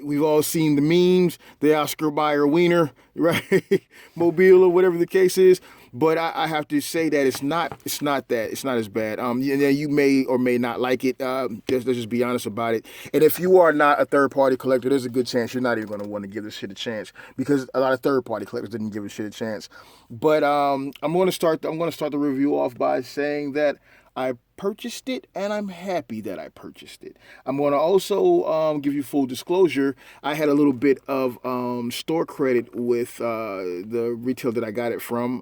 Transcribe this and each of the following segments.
we've all seen the memes, the Oscar Mayer wiener, right? Mobile or whatever the case is. But I have to say that it's not that. It's not as bad. You may or may not like it. Let's just be honest about it. And if you are not a third-party collector, there's a good chance you're not even going to want to give this shit a chance, because a lot of third-party collectors didn't give this shit a chance. But I'm going to start the review off by saying that I purchased it, and I'm happy that I purchased it. I'm going to also give you full disclosure. I had a little bit of store credit with the retail that I got it from.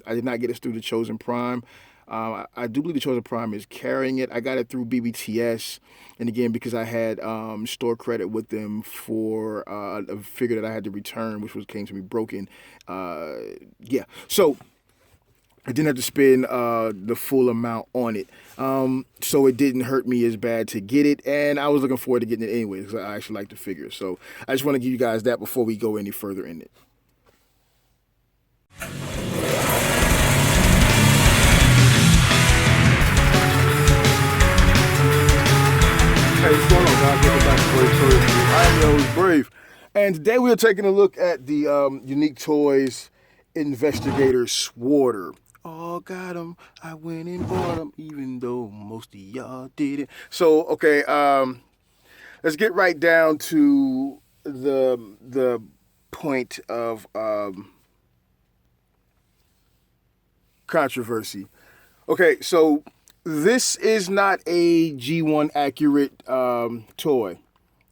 I did not get it through the Chosen Prime. I do believe the Chosen Prime is carrying it. I got it through BBTS, and again, because I had store credit with them for a figure that I had to return, which came to me broken. Yeah, so I didn't have to spend the full amount on it. So it didn't hurt me as bad to get it, and I was looking forward to getting it anyway, because I actually like the figure. So I just want to give you guys that before we go any further in it. Hey, what's going on, guys? Welcome back to Brave Toys. I'm your host, Brave, and today we are taking a look at the UniqueToys Investigator Swarter. Oh, got him. I went and bought him, even though most of y'all didn't. So, okay, let's get right down to the point of controversy. Okay, so this is not a G1 accurate toy.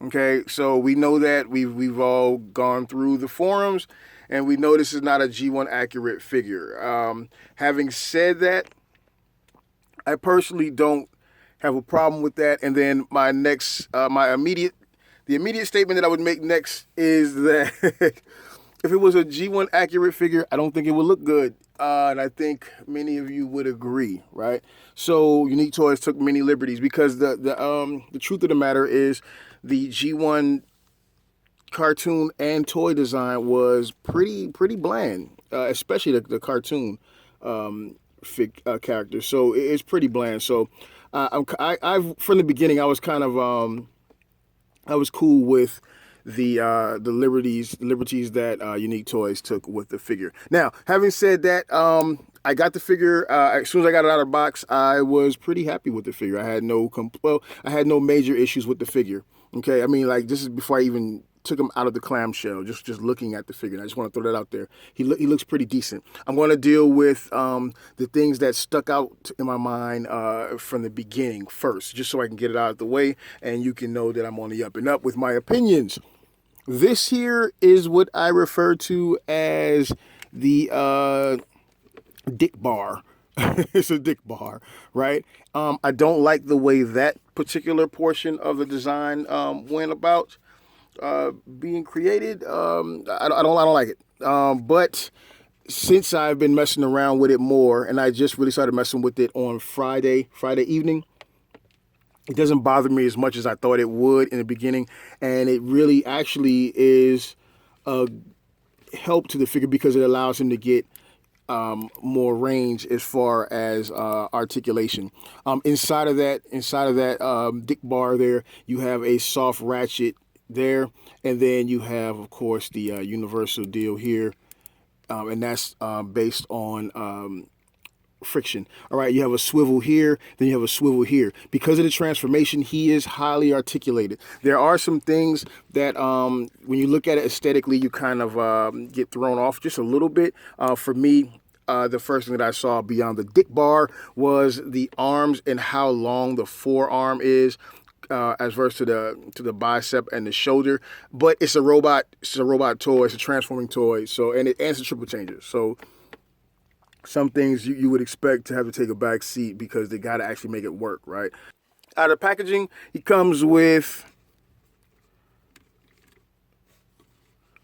Okay, so we know that we've all gone through the forums, and we know this is not a G1 accurate figure. Having said that, I personally don't have a problem with that. And then my next, the immediate statement that I would make next is that if it was a G1 accurate figure, I don't think it would look good. And I think many of you would agree, right? So UniqueToys took many liberties, because the truth of the matter is the G1 cartoon and toy design was pretty bland, especially the cartoon character. So it's pretty bland. So I've from the beginning I was kind of I was cool with the liberties that UniqueToys took with the figure. Now, having said that, I got the figure as soon as I got it out of the box. I was pretty happy with the figure. I had no major issues with the figure. Okay, I mean, like, this is before I even took him out of the clamshell, just looking at the figure. And I just want to throw that out there. He looks pretty decent. I'm going to deal with the things that stuck out in my mind from the beginning first, just so I can get it out of the way, and you can know that I'm on the up and up with my opinions. This here is what I refer to as the dick bar. It's a dick bar, right? I don't like the way that particular portion of the design went about being created. I don't like it. But since I've been messing around with it more, and I just really started messing with it on Friday evening, it doesn't bother me as much as I thought it would in the beginning, and it really actually is a help to the figure, because it allows him to get more range as far as articulation. Inside of that dick bar there, you have a soft ratchet there, and then you have, of course, the universal deal here, and that's based on friction. All right, you have a swivel here, then you have a swivel here. Because of the transformation, he is highly articulated. There are some things that when you look at it aesthetically, you kind of get thrown off just a little bit. For me, the first thing that I saw beyond the dick bar was the arms and how long the forearm is, as versus to the bicep and the shoulder. But it's a robot. It's a robot toy. It's a transforming toy. So and it's a triple changer. So some things you would expect to have to take a back seat, because they got to actually make it work, right? Out of packaging, he comes with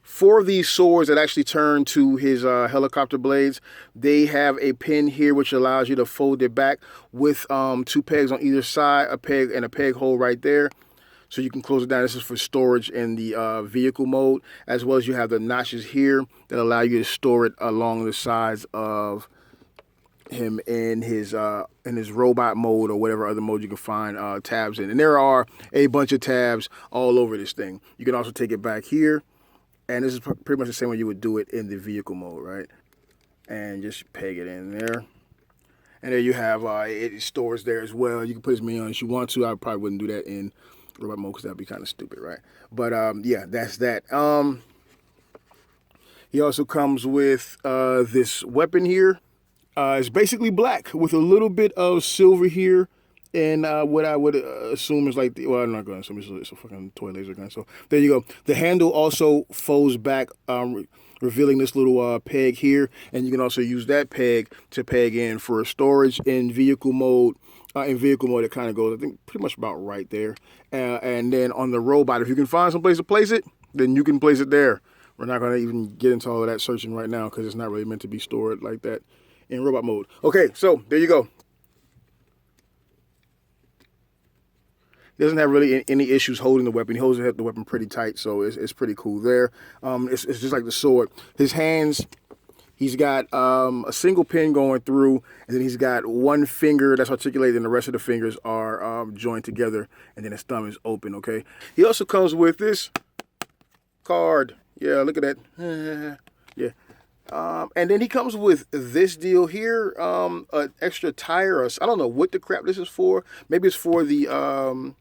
4 of these swords that actually turn to his helicopter blades. They have a pin here which allows you to fold it back with 2 pegs on either side, a peg and a peg hole right there. So you can close it down. This is for storage in the vehicle mode, as well as you have the notches here that allow you to store it along the sides of him in his robot mode or whatever other mode you can find tabs in. And there are a bunch of tabs all over this thing. You can also take it back here, and this is pretty much the same way you would do it in the vehicle mode, right? And just peg it in there. And there you have it stores there as well. You can put as many on as you want to. I probably wouldn't do that in robot mode because that'd be kind of stupid, right? But yeah, that's that. He also comes with this weapon here. It's basically black with a little bit of silver here, and what I would assume is like, well, I'm not going to assume it's a fucking toy laser gun. So there you go. The handle also folds back, revealing this little peg here, and you can also use that peg to peg in for storage in vehicle mode. In vehicle mode, it kind of goes, I think, pretty much about right there. And then on the robot, if you can find some place to place it, then you can place it there. We're not going to even get into all of that searching right now because it's not really meant to be stored like that in robot mode. Okay, so there you go. He doesn't have really any issues holding the weapon. He holds the weapon pretty tight, so it's pretty cool there. It's just like the sword. His hands, he's got a single pin going through, and then he's got one finger that's articulated, and the rest of the fingers are joined together, and then his thumb is open, okay? He also comes with this card. Yeah, look at that. Yeah. And then he comes with this deal here, an extra tire. I don't know what the crap this is for. Maybe it's for the,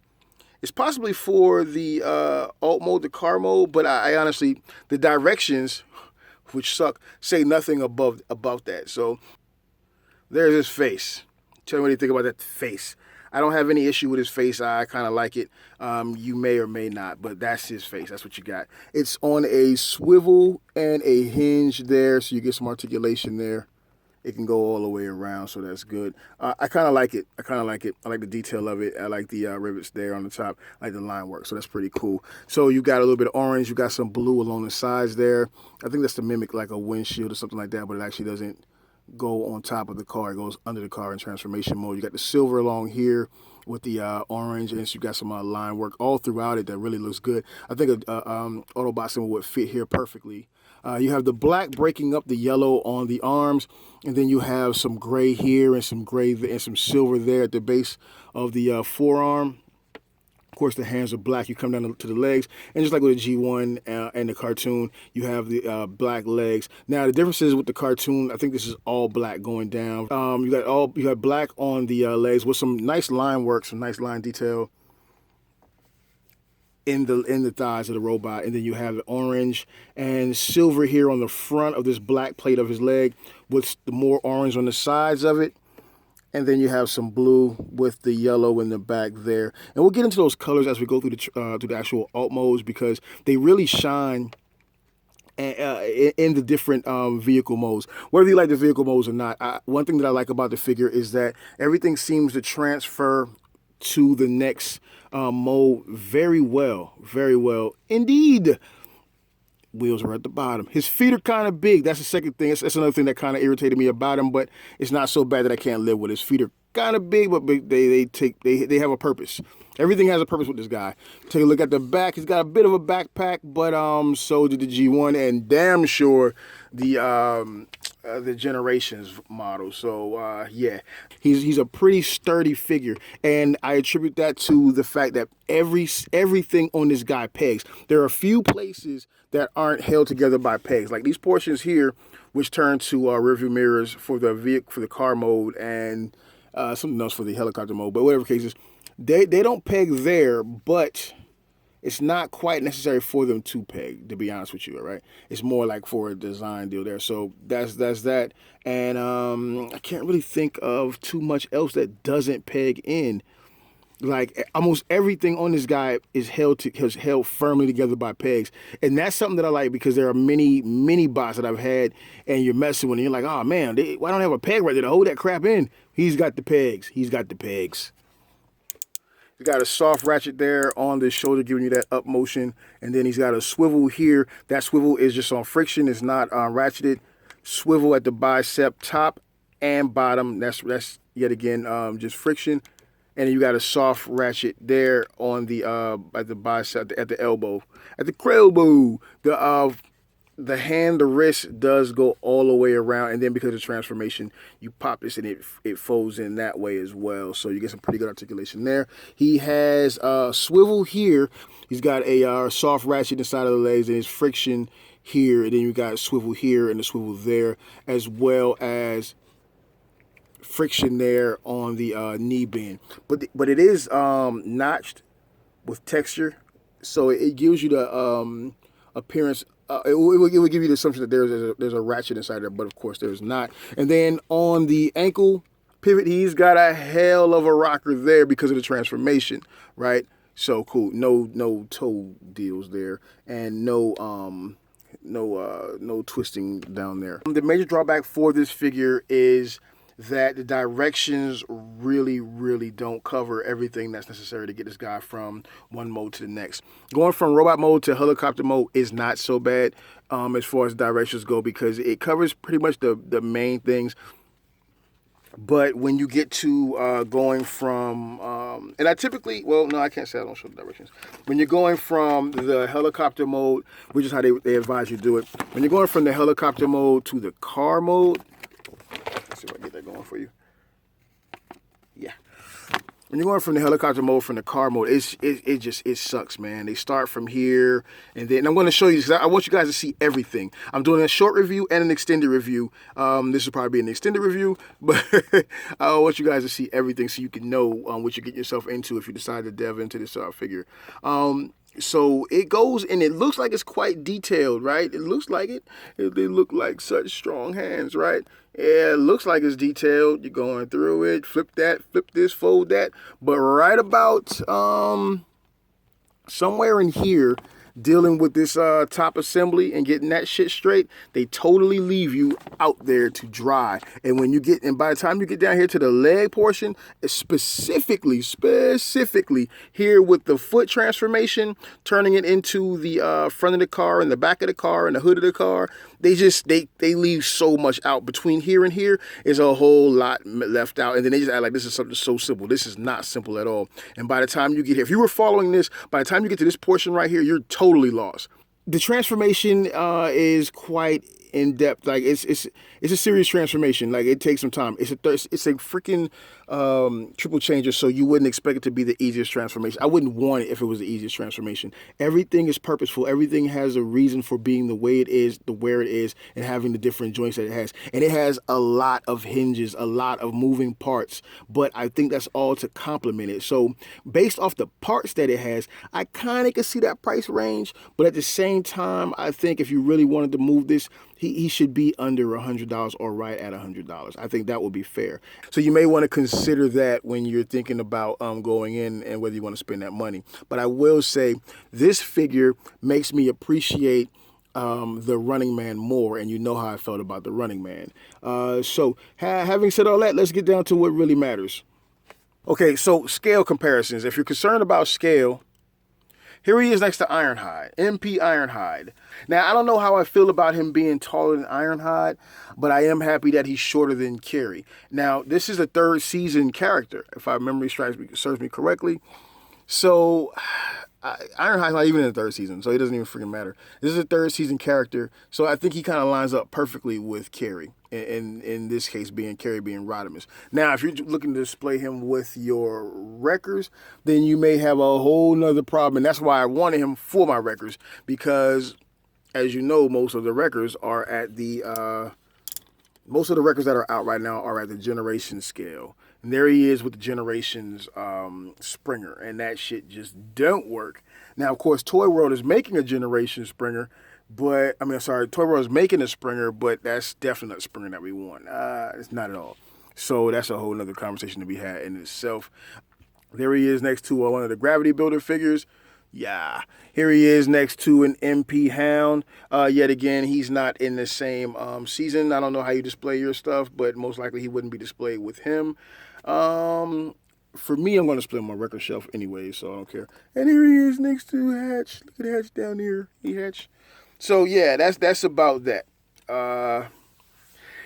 it's possibly for the alt mode, the car mode. But I honestly, the directions, which suck, say nothing about that. So there's his face. Tell me what you think about that face. I don't have any issue with his face. I kind of like it. You may or may not, but that's his face. That's what you got. It's on a swivel and a hinge there, so you get some articulation there. It can go all the way around, so that's good. I kind of like it. I like the detail of it. I like the rivets there on the top. I like the line work, so that's pretty cool. So you got a little bit of orange. You got some blue along the sides there. I think that's to mimic like a windshield or something like that, but it actually doesn't go on top of the car. It goes under the car in transformation mode. You got the silver along here with the orange, and so you got some line work all throughout it that really looks good. I think Autobot symbol would fit here perfectly. You have the black breaking up the yellow on the arms, and then you have some gray here and some gray and some silver there at the base of the forearm. Of course, the hands are black. You come down to the legs, and just like with the G1 and the cartoon, you have the black legs. Now, the difference is with the cartoon, I think this is all black going down. You got black on the legs with some nice line work, some nice line detail in the thighs of the robot, and then you have the orange and silver here on the front of this black plate of his leg, with the more orange on the sides of it. And then you have some blue with the yellow in the back there. And we'll get into those colors as we go through the actual alt modes, because they really shine in the different vehicle modes. Whether you like the vehicle modes or not, one thing that I like about the figure is that everything seems to transfer to the next mode very well. Very well indeed. Wheels are at the bottom. His feet are kind of big. That's the second thing. That's another thing that kind of irritated me about him, but it's not so bad that I can't live with. His feet are kind of big, but they have a purpose. Everything has a purpose with this guy. Take a look at the back. He's got a bit of a backpack, but so did the G1, and damn sure the Generations model. So yeah, he's a pretty sturdy figure, and I attribute that to the fact that everything on this guy pegs. There are a few places that aren't held together by pegs, like these portions here, which turn to rearview mirrors for the vehicle, for the car mode, and something else for the helicopter mode. But whatever cases, they don't peg there, but it's not quite necessary for them to peg, to be honest with you, all right? It's more like for a design deal there. So that's that. And I can't really think of too much else that doesn't peg in. Like almost everything on this guy is held firmly together by pegs, and that's something that I like, because there are many bots that I've had, and you're messing with, and you're like, oh man, why don't I have a peg right there to hold that crap in? He's got the pegs. He's got the pegs. He's got a soft ratchet there on the shoulder, giving you that up motion, and then he's got a swivel here. That swivel is just on friction. It's not ratcheted. Swivel at the bicep top and bottom. That's yet again just friction. And then you got a soft ratchet there on the at the bicep, at the elbow, at the elbow. the wrist does go all the way around, and then because of transformation, you pop this and it folds in that way as well. So you get some pretty good articulation there. He has swivel here. He's got a soft ratchet inside of the legs, and his friction here, and then you got swivel here and the swivel there, as well as friction there on the knee bend. But it is notched with texture, so it gives you the appearance. It will give you the assumption that there's a ratchet inside there, but of course there's not. And then on the ankle pivot, he's got a hell of a rocker there because of the transformation, right? So cool. No toe deals there, and no twisting down there. The major drawback for this figure is that the directions really don't cover everything that's necessary to get this guy from one mode to the next. Going from robot mode to helicopter mode is not so bad as far as directions go, because it covers pretty much the main things. But when you get to going from, and I typically, well, no, I can't say I don't show the directions. When you're going from the helicopter mode, which is how they advise you to do it, when you're going from the helicopter mode to the car mode, let's see if I can get that going for you. Yeah. When you're going from the helicopter mode from the car mode, it sucks, man. They start from here, and then I'm going to show you, because I want you guys to see everything. I'm doing a short review and an extended review. This will probably be an extended review, but I want you guys to see everything so you can know what you get yourself into if you decide to delve into this figure. So it goes, and it looks like it's quite detailed, right? It looks like it. They look like such strong hands, right? Yeah, it looks like it's detailed. You're going through it, flip that, flip this, fold that. But right about somewhere in here, dealing with this top assembly and getting that shit straight, they totally leave you out there to dry. And by the time you get down here to the leg portion, specifically here with the foot transformation, turning it into the front of the car and the back of the car and the hood of the car, they leave so much out. Between here and here is a whole lot left out, and then they just act like this is something so simple. This is not simple at all. And by the time you get here, if you were following this, by the time you get to this portion right here, you're totally lost. The transformation is quite in depth. Like it's a serious transformation. Like it takes some time. It's a freaking triple changer, so you wouldn't expect it to be the easiest transformation. I wouldn't want it if it was the easiest transformation. Everything is purposeful. Everything has a reason for being the way it is, where it is, and having the different joints that it has. And it has a lot of hinges, a lot of moving parts, but I think that's all to complement it. So based off the parts that it has, I kind of can see that price range, but at the same time, I think if you really wanted to move this, he should be under $100 or right at $100. I think that would be fair. So you may want to consider that when you're thinking about going in and whether you want to spend that money. But I will say this figure makes me appreciate the Running Man more, and you know how I felt about the Running Man. So having said all that, let's get down to what really matters. Okay, so scale comparisons. If you're concerned about scale, here he is next to Ironhide, MP Ironhide. Now, I don't know how I feel about him being taller than Ironhide, but I am happy that he's shorter than Carrie. Now, this is a third season character, if my memory serves me correctly. So, Ironhide's not even in the third season, so it doesn't even freaking matter. This is a third season character, so I think he kind of lines up perfectly with Carrie. In this case, Carrie being Rodimus. Now, if you're looking to display him with your wreckers, then you may have a whole nother problem. And that's why I wanted him for my wreckers, because, as you know, most of the wreckers are at the most of the wreckers that are out right now are at the generation scale. And there he is with the Generations Springer, and that shit just don't work. Now, of course, Toy World is making a Generation Springer, but, Toy World is making a Springer, but that's definitely not the Springer that we want. It's not at all. So that's a whole nother conversation to be had in itself. There he is next to one of the Gravity Builder figures. Yeah. Here he is next to an MP Hound. Yet again, he's not in the same season. I don't know how you display your stuff, but most likely he wouldn't be displayed with him. For me, I'm going to split my record shelf anyway, so I don't care. And here he is next to Hatch. Look at Hatch down here. He Hatch. So yeah, that's about that. You're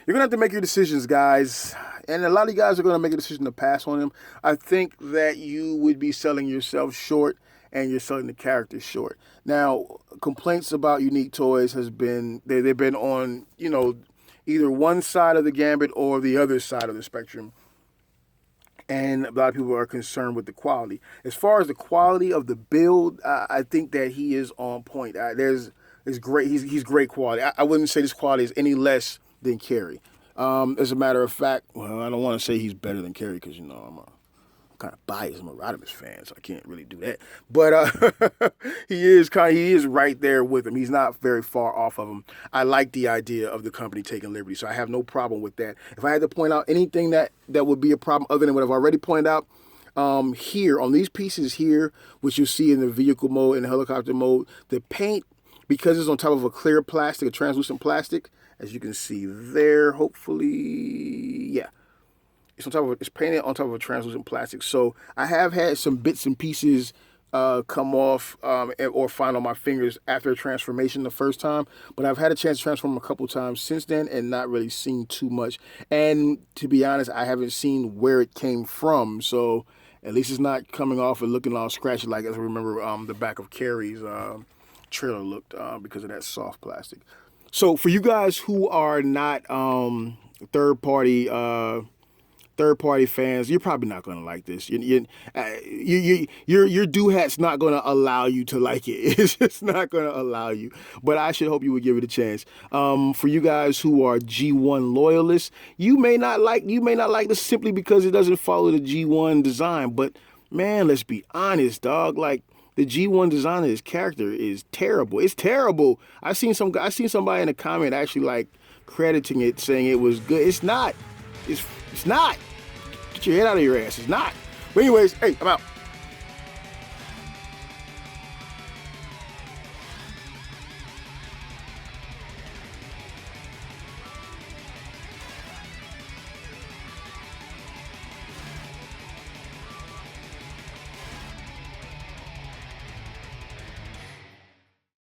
gonna have to make your decisions, guys. And a lot of you guys are gonna make a decision to pass on him. I think that you would be selling yourself short, and you're selling the character short. Now, complaints about Unique Toys has been they've been on, you know, either one side of the gambit or the other side of the spectrum. And a lot of people are concerned with the quality. As far as the quality of the build, I think that he is on point. There's great. He's great quality. I wouldn't say this quality is any less than Carrie. As a matter of fact, well, I don't want to say he's better than Carrie because, you know, I'm kind of biased. I'm a Rodimus fan, so I can't really do that. But he is right there with him. He's not very far off of him. I like the idea of the company taking liberty, so I have no problem with that. If I had to point out anything that would be a problem other than what I've already pointed out, here on these pieces here, which you see in the vehicle mode and the helicopter mode, the paint, because it's on top of a clear plastic, a translucent plastic, as you can see there, hopefully, yeah. It's painted on top of a translucent plastic. So I have had some bits and pieces come off or find on my fingers after a transformation the first time. But I've had a chance to transform a couple times since then and not really seen too much. And to be honest, I haven't seen where it came from. So at least it's not coming off and looking all scratchy like, as I remember the back of Carrie's trailer looked because of that soft plastic. So for you guys who are not third-party fans, you're probably not going to like this. Your Doohat's not going to allow you to like it. It's just not going to allow you. But I should hope you would give it a chance. For you guys who are G1 loyalists, you may not like this simply because it doesn't follow the G1 design. But man, let's be honest, dog. Like, the G1 design of this character is terrible. It's terrible. I seen somebody in a comment actually like crediting it, saying it was good. It's not. It's not. Get your head out of your ass. It's not. But anyways, hey, I'm out.